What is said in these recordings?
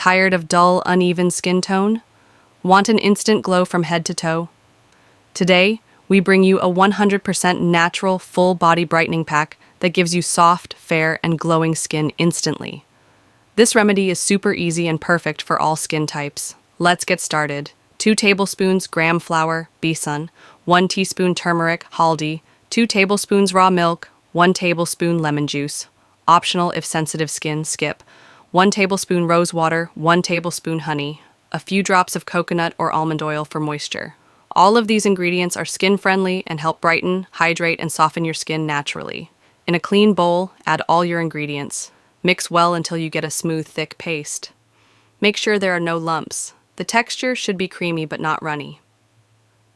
Tired of dull, uneven skin tone? Want an instant glow from head to toe? Today, we bring you a 100% natural full body brightening pack that gives you soft, fair, and glowing skin instantly. This remedy is super easy and perfect for all skin types. Let's get started. 2 tablespoons gram flour, besan, 1 teaspoon turmeric, haldi, 2 tablespoons raw milk, 1 tablespoon lemon juice. Optional if sensitive skin, skip. 1 tablespoon rose water, 1 tablespoon honey, a few drops of coconut or almond oil for moisture. All of these ingredients are skin-friendly and help brighten, hydrate, and soften your skin naturally. In a clean bowl, add all your ingredients. Mix well until you get a smooth, thick paste. Make sure there are no lumps. The texture should be creamy but not runny.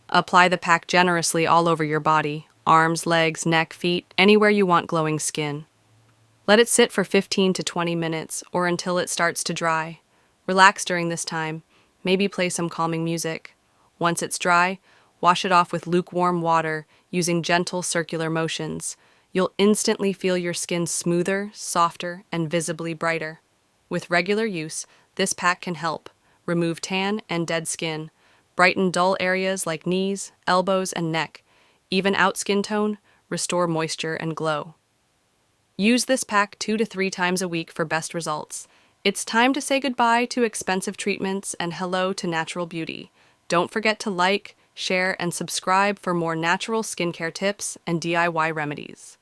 Apply the pack generously all over your body, arms, legs, neck, feet, anywhere you want glowing skin. Let it sit for 15 to 20 minutes or until it starts to dry. Relax during this time. Maybe play some calming music. Once it's dry, wash it off with lukewarm water using gentle circular motions. You'll instantly feel your skin smoother, softer, and visibly brighter. With regular use, this pack can help remove tan and dead skin, brighten dull areas like knees, elbows, and neck, even out skin tone, restore moisture and glow. Use this pack 2 to 3 times a week for best results. It's time to say goodbye to expensive treatments and hello to natural beauty. Don't forget to like, share, and subscribe for more natural skincare tips and DIY remedies.